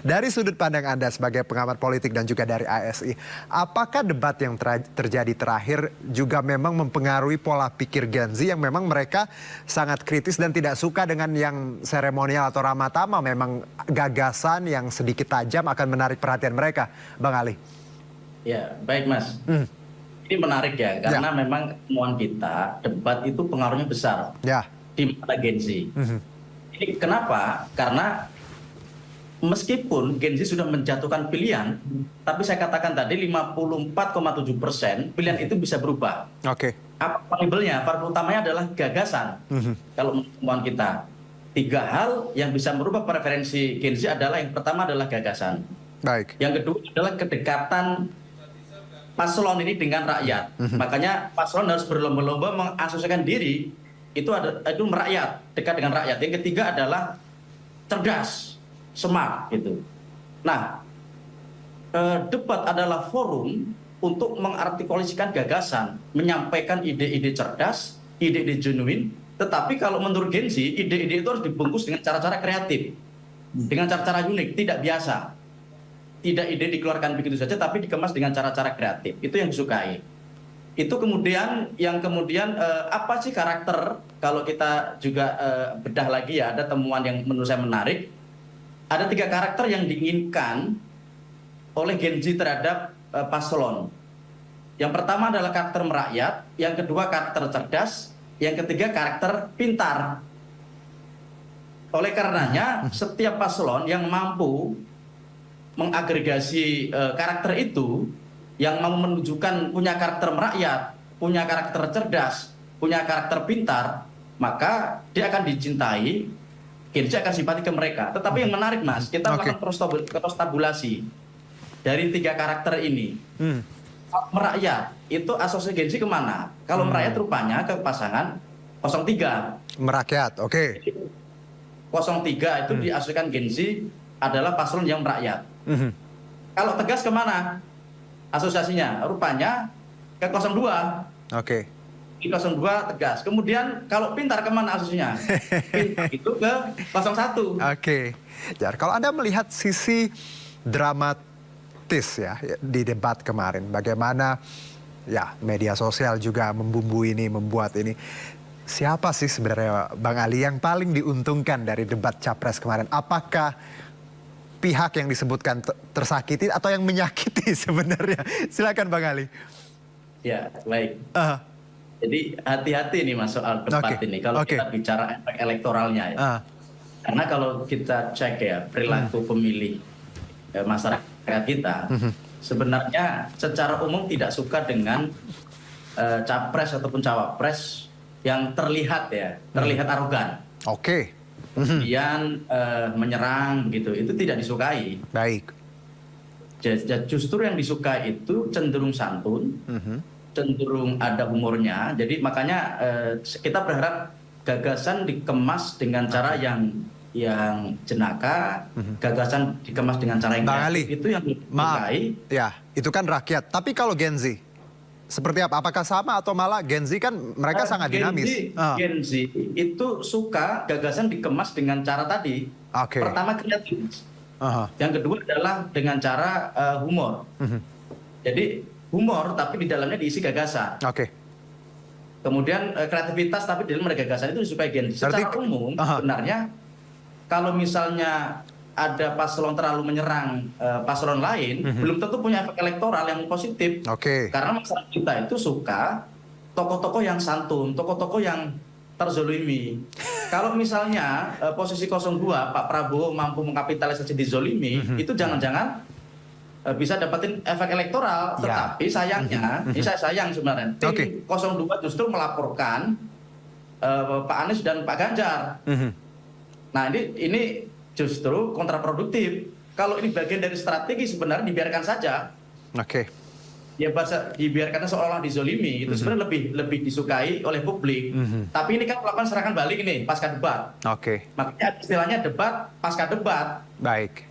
Dari sudut pandang Anda sebagai pengamat politik dan juga dari ASI, apakah debat yang terjadi terakhir juga memang mempengaruhi pola pikir Gen Z yang memang mereka sangat kritis dan tidak suka dengan yang seremonial atau ramah tamah, memang gagasan yang sedikit tajam akan menarik perhatian mereka, Bang Ali? Ya, baik Mas. Ini menarik ya, karena memang temuan kita, debat itu pengaruhnya besar di mata Gen Z. Ini kenapa? Karena meskipun Gen Z sudah menjatuhkan pilihan, tapi saya katakan tadi 54,7% pilihan itu bisa berubah. Oke. Apa variabelnya? Variabel utamanya adalah gagasan. Kalau temuan kita, 3 hal yang bisa merubah preferensi Gen Z adalah yang pertama adalah gagasan. Baik. Yang kedua adalah kedekatan paslon ini dengan rakyat. Makanya paslon harus berlomba-lomba mengasosiasikan diri itu merakyat, dekat dengan rakyat. Yang ketiga adalah cerdas, smart gitu. Nah, debat adalah forum untuk mengartikulasikan gagasan, menyampaikan ide-ide cerdas, ide-ide genuine. Tetapi kalau menurut Gen Z, ide-ide itu harus dibungkus dengan cara-cara kreatif, dengan cara-cara unik, tidak biasa. Tidak ide dikeluarkan begitu saja, tapi dikemas dengan cara-cara kreatif. Itu yang disukai. Itu kemudian apa sih karakter? Kalau kita juga bedah lagi ya, ada temuan yang menurut saya menarik. Ada 3 karakter yang diinginkan oleh Gen Z terhadap paslon. Yang pertama adalah karakter merakyat, yang kedua karakter cerdas, yang ketiga karakter pintar. Oleh karenanya, setiap paslon yang mampu mengagregasi karakter itu, yang mau menunjukkan punya karakter merakyat, punya karakter cerdas, punya karakter pintar, maka dia akan dicintai, Gen Z akan simpati ke mereka. Tetapi yang menarik Mas, kita melakukan cross tabulasi dari 3 karakter ini. Merakyat, itu asosiasi Gen Z kemana? Kalau merakyat rupanya ke pasangan 03. Merakyat, oke. 03 itu diasosiasikan Gen Z adalah paslon yang merakyat. Kalau tegas kemana asosiasinya? Rupanya ke 02. Oke. Di 02 tegas. Kemudian kalau pintar kemana asosiasinya? Pintar itu ke 01. Oke. Jar, kalau Anda melihat sisi dramatis ya di debat kemarin, bagaimana ya media sosial juga membumbui ini, membuat ini. Siapa sih sebenarnya Bang Ali yang paling diuntungkan dari debat Capres kemarin? Apakah pihak yang disebutkan tersakiti atau yang menyakiti sebenarnya? Silakan Bang Ali. Ya, baik. Jadi hati-hati nih Mas soal debat ini. Kalau kita bicara efek elektoralnya ya. Karena kalau kita cek ya perilaku pemilih masyarakat kita, sebenarnya secara umum tidak suka dengan capres ataupun cawapres yang terlihat arogan. Oke. Kemudian menyerang gitu, itu tidak disukai. Baik. Justru yang disukai itu cenderung santun, cenderung ada humornya. Jadi makanya kita berharap gagasan dikemas dengan cara yang jenaka, gagasan dikemas dengan cara yang kreatif. Itu yang disukai. Ya, itu kan rakyat. Tapi kalau Gen Z, seperti apa? Apakah sama atau malah Gen Z kan mereka sangat dinamis? Gen Z itu suka gagasan dikemas dengan cara tadi. Pertama kreatif. Yang kedua adalah dengan cara humor. Jadi humor tapi di dalamnya diisi gagasan. Kemudian kreativitas tapi di dalam gagasan itu disukai Gen Z. Secara umum sebenarnya kalau misalnya ada paslon terlalu menyerang paslon lain, belum tentu punya efek elektoral yang positif. Karena masyarakat kita itu suka tokoh-tokoh yang santun, tokoh-tokoh yang terzolimi. Kalau misalnya posisi 02 Pak Prabowo mampu mengkapitalisasi dizolimi, itu jangan-jangan bisa dapetin efek elektoral. Tetapi sayangnya, ini saya sayang sebenarnya, tim 02 justru melaporkan Pak Anies dan Pak Ganjar. Nah ini justru kontraproduktif. Kalau ini bagian dari strategi sebenarnya dibiarkan saja. Ya dibiarkan seolah-olah dizolimi, itu sebenarnya lebih disukai oleh publik. Tapi ini kan melakukan serangan balik nih pasca debat. Makanya istilahnya debat pasca debat. Baik.